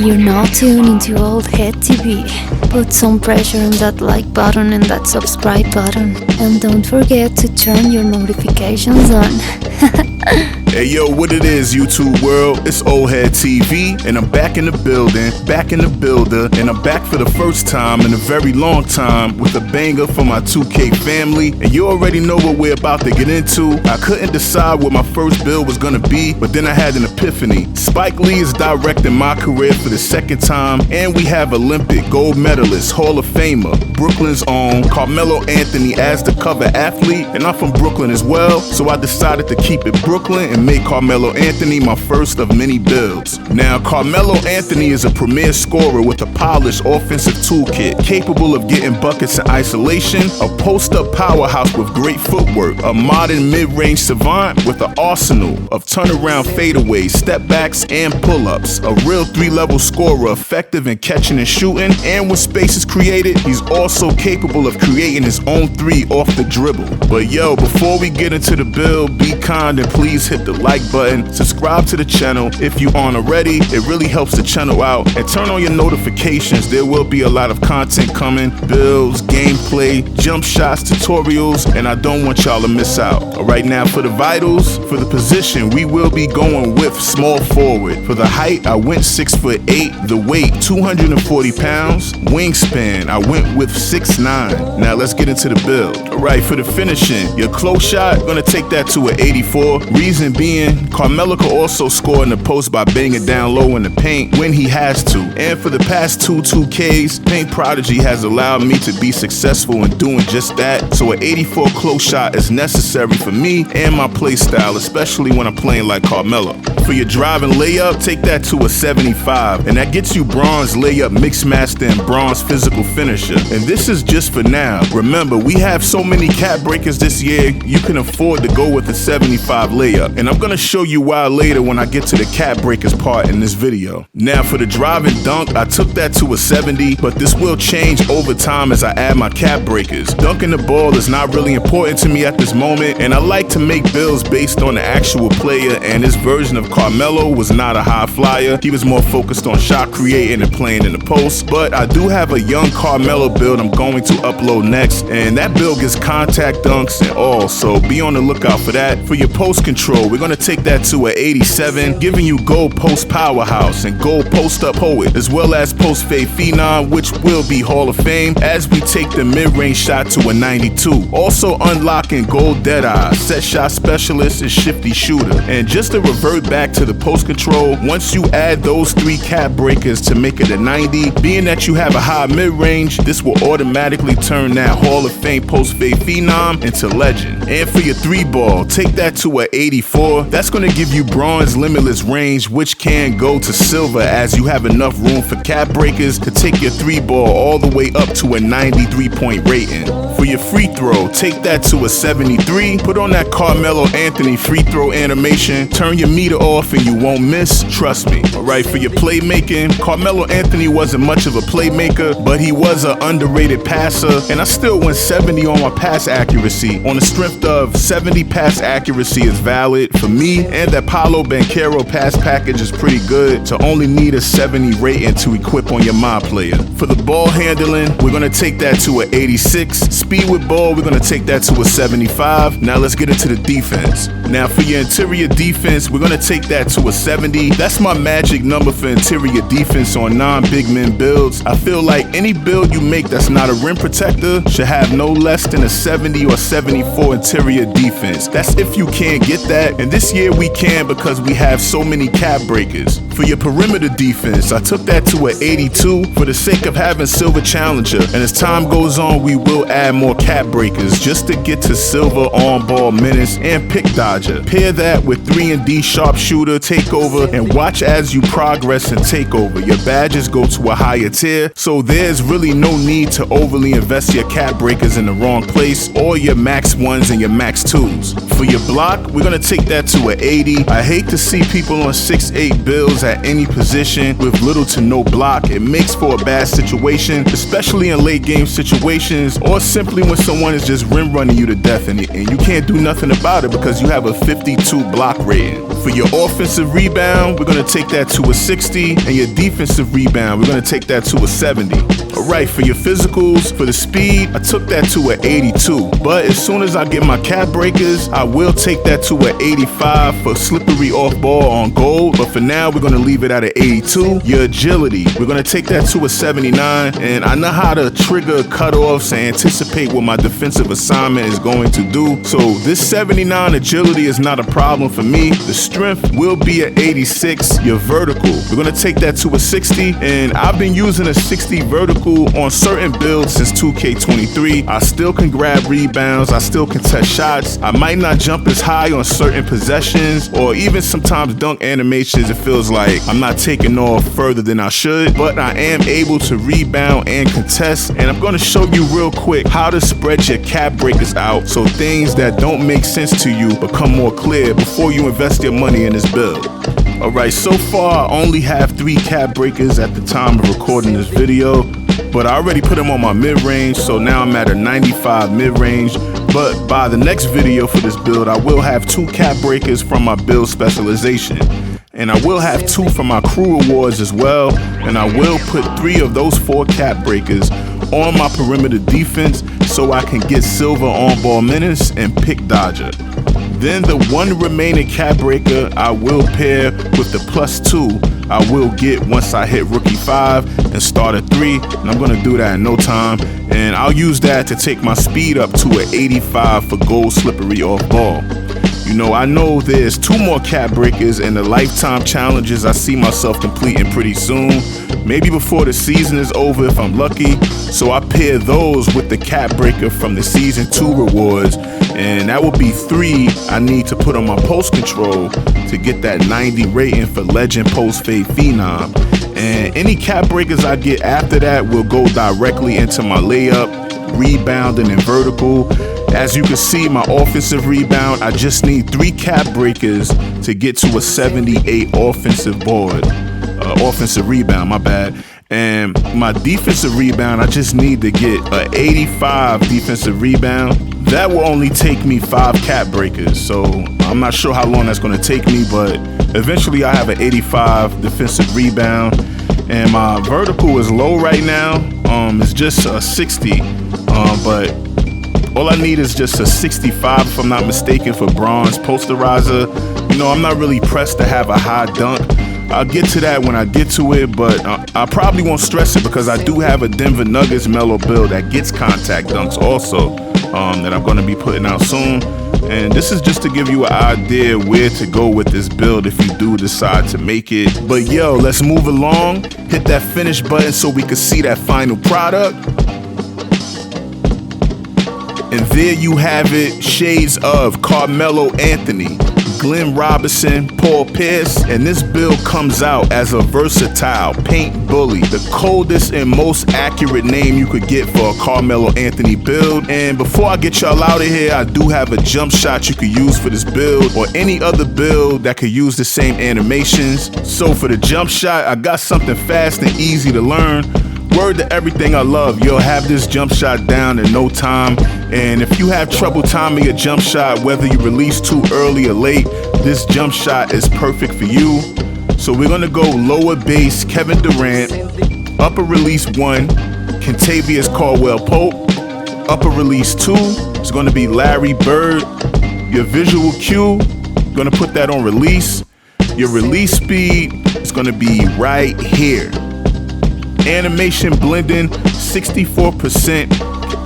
You're now tuned into Old Head TV. Put some pressure on that like button and that subscribe button. And don't forget to turn your notifications on. Hey yo, what it is, YouTube world? It's Old Head TV, and I'm back in the building, back in the builder, and I'm back for the first time in a very long time with a banger for my 2K family. And you already know what we're about to get into. I couldn't decide what my first build was gonna be, but then I had an epiphany. Spike Lee is directing my career for the second time, and we have Olympic gold medalist, Hall of Famer, Brooklyn's own Carmelo Anthony as the cover athlete, and I'm from Brooklyn as well, so I decided to keep it Brooklyn and make Carmelo Anthony my first of many builds. Now, Carmelo Anthony is a premier scorer with a polished offensive toolkit, capable of getting buckets in isolation, a post-up powerhouse with great footwork, a modern mid-range savant with an arsenal of turnaround fadeaways, step-backs, and pull-ups, a real three-level scorer, effective in catching and shooting, and when space is created, he's also capable of creating his own three off the dribble. But yo, before we get into the build, be kind and please hit the like button, subscribe to the channel if you aren't already. It really helps the channel out, and turn on your notifications. There will be a lot of content coming, builds, gameplay, jump shots, tutorials, and I don't want y'all to miss out. Alright, now for the vitals, for the position, we will be going with small forward. For the height, I went 6'8", the weight 240 pounds, wingspan, I went with 6'9". Now let's get into the build. Alright, for the finishing, your close shot, gonna take that to an 84. Reason being, Carmelo can also score in the post by banging down low in the paint when he has to. And for the past two 2Ks, Paint Prodigy has allowed me to be successful in doing just that. So an 84 close shot is necessary for me and my play style, especially when I'm playing like Carmelo. For your drive and layup, take that to a 75. And that gets you bronze layup mix master and bronze physical finisher. And this is just for now. Remember, we have so many cap breakers this year, you can afford to go with a 75 layup. And I'm gonna show you why later when I get to the cap breakers part in this video. Now for the drive and dunk, I took that to a 70, but this will change over time as I add my cap breakers. Dunking the ball is not really important to me at this moment, and I like to make builds based on the actual player, and this version of Carmelo was not a high flyer. He was more focused on shot creating and playing in the post, but I do have a young Carmelo build I'm going to upload next, and that build gets contact dunks and all, so be on the lookout for that. For your post control, we're gonna take that to an 87, giving you gold post powerhouse and gold post up poet, as well as post fade phenom, which will be Hall of Fame, as we take the mid-range shot to a 92. Also unlocking gold deadeye, set shot specialist, and shifty shooter. And just to revert back to the post control, once you add those three cap breakers to make it a 90, being that you have a high mid-range, this will automatically turn that Hall of Fame post fade phenom into legend. And for your three ball, take that to a 84. That's gonna give you bronze limitless range, which can go to silver as you have enough room for cap breakers to take your three ball all the way up to a 93 point rating. For your free throw, take that to a 73. Put on that Carmelo Anthony free throw animation, turn your meter off and you won't miss, trust me. Alright, for your playmaking, Carmelo Anthony wasn't much of a playmaker, but he was an underrated passer, and I still went 70 on my pass accuracy, on the strength of 70 pass accuracy is valid for me, and that Paolo Banchero pass package is pretty good, to only need a 70 rating to equip on your mod player. For the ball handling, we're gonna take that to an 86. Speed with ball, we're gonna take that to a 75. Now let's get into the defense. Now for your interior defense, we're gonna take that to a 70. That's my magic number for interior defense on non-big men builds. I feel like any build you make that's not a rim protector should have no less than a 70 or 74 interior defense. That's if you can't get that, and this year we can because we have so many cap breakers. For your perimeter defense, I took that to an 82 for the sake of having silver challenger, and as time goes on we will add more cap breakers just to get to silver on ball minutes and pick dodger. Pair that with 3-and-D sharpshooter, takeover, and watch as you progress and take over. Your badges go to a higher tier, so there's really no need to overly invest your cap breakers in the wrong place, or your max 1s and your max 2s. For your block, we're gonna take that to an 80. I hate to see people on 6'8" builds at any position with little to no block. It makes for a bad situation, especially in late game situations, or simply when someone is just rim running you to death and you can't do nothing about it because you have a 52 block rating. For your offensive rebound, we're gonna take that to a 60, and your defensive rebound, we're gonna take that to a 70. Alright, for your physicals, for the speed, I took that to an 82. But as soon as I get my cap breakers, I will take that to an 85 for slippery off ball on gold. But for now, we're gonna leave it at an 82. Your agility, we're gonna take that to a 79. And I know how to trigger cutoffs and anticipate what my defensive assignment is going to do. So this 79 agility is not a problem for me. The strength will be at 86. Your vertical, we're gonna take that to a 60. And I've been using a 60 vertical on certain builds since 2K23. I still can grab rebounds, I still can touch shots. I might not jump as high on certain possessions, or even sometimes dunk animations. It feels like I'm not taking off further than I should, but I am able to rebound and contest. And I'm gonna show you real quick how to spread your cap breakers out so things that don't make sense to you become more clear before you invest your money in this build. Alright, so far I only have 3 cap breakers at the time of recording this video, but I already put them on my mid-range, so now I'm at a 95 mid-range. But by the next video for this build, I will have 2 cap breakers from my build specialization. And I will have 2 from my crew awards as well. And I will put 3 of those 4 cap breakers on my perimeter defense so I can get silver on ball menace and pick dodger. Then the 1 remaining cap breaker I will pair with the +2 I will get once I hit rookie 5 and start at 3, and I'm gonna do that in no time. And I'll use that to take my speed up to an 85 for gold slippery off ball. You know, I know there's 2 more cap breakers in the lifetime challenges I see myself completing pretty soon. Maybe before the season is over if I'm lucky. So I pair those with the cap breaker from the season 2 rewards. And that will be 3 I need to put on my post control to get that 90 rating for legend post fade phenom. And any cap breakers I get after that will go directly into my layup, rebounding, and vertical. As you can see, my offensive rebound, I just need 3 cap breakers to get to a 78 offensive board. Offensive rebound, my bad. And my defensive rebound, I just need to get an 85 defensive rebound. That will only take me 5 cap breakers, so I'm not sure how long that's going to take me, but eventually I have an 85 defensive rebound. And my vertical is low right now. It's just a 60, but all I need is just a 65 if I'm not mistaken for bronze posterizer. You know, I'm not really pressed to have a high dunk. I'll get to that when I get to it, but I probably won't stress it because I do have a Denver Nuggets Melo build that gets contact dunks also, that I'm going to be putting out soon. And this is just to give you an idea where to go with this build if you do decide to make it. But yo, let's move along. Hit that finish button so we can see that final product. And there you have it, shades of Carmelo Anthony, Glenn Robinson, Paul Pierce, and this build comes out as a versatile paint bully, the coldest and most accurate name you could get for a Carmelo Anthony build. And before I get y'all out of here, I do have a jump shot you could use for this build or any other build that could use the same animations. So for the jump shot, I got something fast and easy to learn. Word to everything I love, you'll have this jump shot down in no time. And if you have trouble timing your jump shot, whether you release too early or late, this jump shot is perfect for you. So we're gonna go lower base Kevin Durant, upper release 1, Kentavious Caldwell Pope, upper release 2 is gonna be Larry Bird. Your visual cue, gonna put that on release. Your release speed is gonna be right here. Animation blending, 64%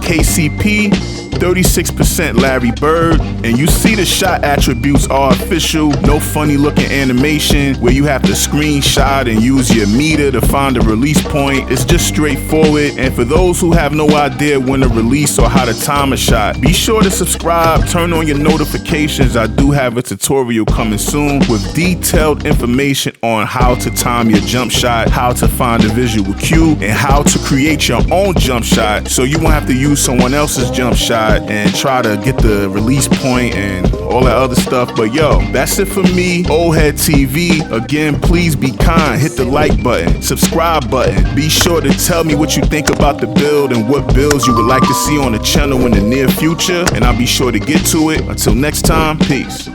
KCP, 36% Larry Bird. And you see the shot attributes are official. No funny looking animation where you have to screenshot and use your meter to find a release point. It's just straightforward. And for those who have no idea when to release or how to time a shot, be sure to subscribe, turn on your notifications. I do have a tutorial coming soon with detailed information on how to time your jump shot, how to find a visual cue, and how to create your own jump shot so you won't have to use someone else's jump shot and try to get the release point and all that other stuff. But yo, that's it for me, Old Head TV. Again, please be kind, hit the like button, subscribe button. Be sure to tell me what you think about the build and what builds you would like to see on the channel in the near future, and I'll be sure to get to it. Until next time, peace.